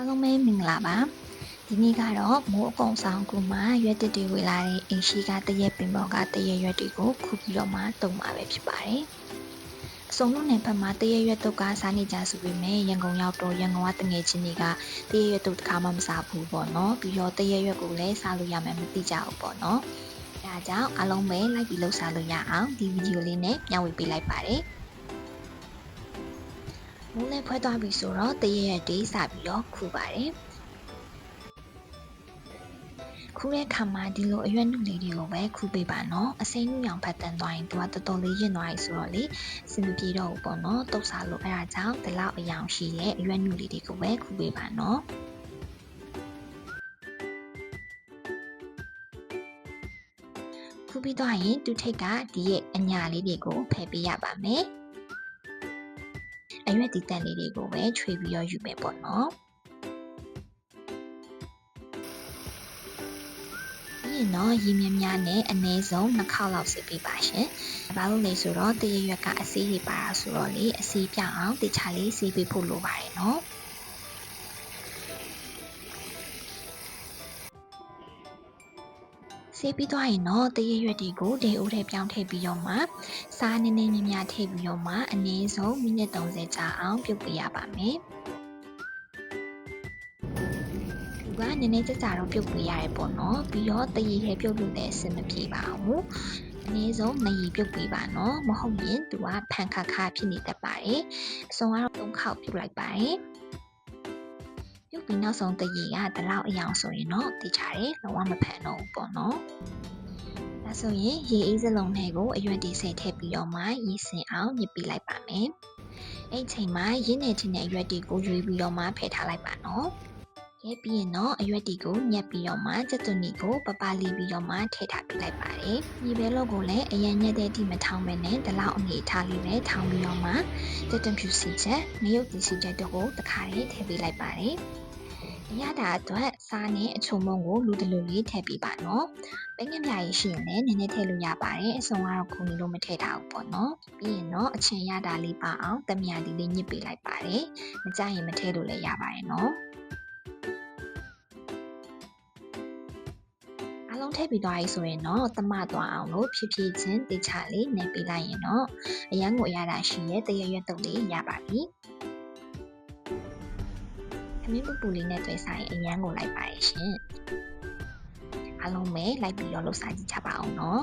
အားလုံးပဲမင်္ဂလာပါဒီနေ့ကတော့မိုးအကုံဆောင်ကူမှာရွက်တစ်တွေဝေလာတဲ့အိမ်ရှိကတရက်ပင်ပေါ်ကတရက်ရွက်တွေကိုခုပြီးတော့မှတုံမှာပဲဖြစ်ပါတယ်အစုံလုံးနယ်ဖက်မှာတရက်ရွက်တုတ်ကစားနေကြဆိုပေမဲ့ရန်ကုန်ရောက်တော့ရန်ကုန်ကတငယ်ချင်းတွေကတရက်ရွက်တုတ်တစ်ခါမှမစားဘူးပေါ့နော်ပြီးတော့တရက်ရွက်ကိုလည်းစားလို့ရမယ်မသိကြဘူးပေါ့နော်ဒါကြောင့်အားလုံးပဲလိုက်ပြီးလှုပ်ရှားလို့ရအောင်ဒီဗီဒီယိုလေးနဲ့မျှဝေပေးလိုက်ပါတယ်မိုးလည်းဖွဲသွားပြီဆိုတော့တရက်ရက်တွေစပြီးတော့ခူပါတယ်ခူးတဲ့ခါမှာဒီလိုအရွက်နုလေးတွေကိုပဲခူးပေးပါနော်အစိမ်းနုရောင်ဖတ်တန်သွားရင်သူကတော်တော်လေးရင့်သွားပြီဆိုတော့လေစင်မပြေတော့ဘူးပေါ့နော်တုတ်စားလို့အဲဒါကြောင့်ဒီလောက်အယောင်ရှိတဲ့အရွက်နုလေးတွေကိုပဲခူးပေးပါနော်ခူးပြီးသွားရင်သူထိတ်ကဒီရဲ့အညာလေးတွေကိုဖယ်ပေးရပါမယ်အရွက်ဒီတန်လေးတွေကိုပဲခြွေပြီးတော့ယူမယ်ပေါ့နော်နော်ရေမြများနဲ့အနည်းဆုံး2ခေါက်လောက်စစ်ပေးပါရှင်။ဘာလို့လဲဆိုတော့တရရွက်ကအဆေးတွေပါတာဆိုတော့လေအဆေးပြောင်းအောင်တခြားလေးဆေးပေးဖို့လိုပါတယ်နော်။ဆေးပြီးသွားရင်တော့တရရွက်တွေကိုဒေအိုးထဲပြောင်းထည့်ပြီးတော့မှစားနည်းနည်းများထည့်ပြီးတော့မှအနည်းဆုံးမိနစ်30ကြာအောင်ပြုတ်ပေးရပါမယ်။ကနည်းနည်းကြကြတော့ပြုတ်ပေးရတယ်ပေါ့နော်ပြီးတော့တရေထဲပြုတ်လို့လည်းအဆင်မပြေပါဘူးအနည်းဆုံး2ရေပြုတ်ပေးပါနော်မဟုတ်ရင်သူကဖန်ခါခါဖြစ်နေတတ်ပါတယ်အစုံကတော့3ခေါက်ပြုတ်လိုက်ပါတယ်ပြုတ်ပြီးနောက်ဆုံးတရေကဒီလောက်အယောင်ဆိုရင်တော့တိချတယ်လုံးဝမဖန်တော့ဘူးပေါ့နော်ဒါဆိုရင်ရေအေးစလုံးတွေကိုအရွက်ဒီဆယ်ထည့်ပြီးတော့မှရေစင်အောင်ညှစ်ပေးလိုက်ပါမယ်အဲ့ချိန်မှာရင်းနေတဲ့အရွက်တွေကိုရွေးပြီးတော့မှဖယ်ထားလိုက်ပါနော်ခဲ့ပြီးရင်တော့အရွက်တီကိုညက်ပြီးတော့မှကြက်သွန်နီကိုပပလီပြီးတော့မှထည့်ထားပေးလိုက်ပါတယ်။မြေပဲလို့ကိုလည်းအရင်ညက်တဲ့အထိမထောင်းပဲနဲ့ဒီလောက်အနေထားလေးပဲထောင်းပြီးတော့မှကြက်သွန်ဖြူစီချက်ငရုတ်တီစီချက်တို့ကိုတစ်ခါလေးထည့်ပေးလိုက်ပါတယ်။အရသာအတွက်စားနဲ့အချုံမုံကိုလူတလူလေးထည့်ပေးပါနော်။ပဲငင်ပြားရည်ရှိရင်လည်းနည်းနည်းထည့်လို့ရပါတယ်။အစုံကတော့ခုနေလို့မထည့်ထားဘူးပေါ့နော်။ပြီးရင်တော့အချင်ရတာလေးပါအောင်တမယာလေးညစ်ပေးလိုက်ပါတယ်။မကြရင်မထည့်လို့လည်းရပါတယ်နော်။လုံးထည့်ပြီးသွားပြီဆိုရင်တော့တမသွားအောင်လို့ဖြည်းဖြည်းချင်းတေချာလေးနှိပ်ပေးလိုက်ရင်တော့အရန်ကိုအရသာရှိရဲ့တရရွက်တုပ်လေးရပါပြီခမင်းပူပူလေးနဲ့တွေ့ဆိုင်အရန်ကိုလိုက်ပါရဲ့ရှင်အားလုံးပဲလိုက်ပြီးတော့လှုပ်ရှားကြည့်ကြပါအောင်နော်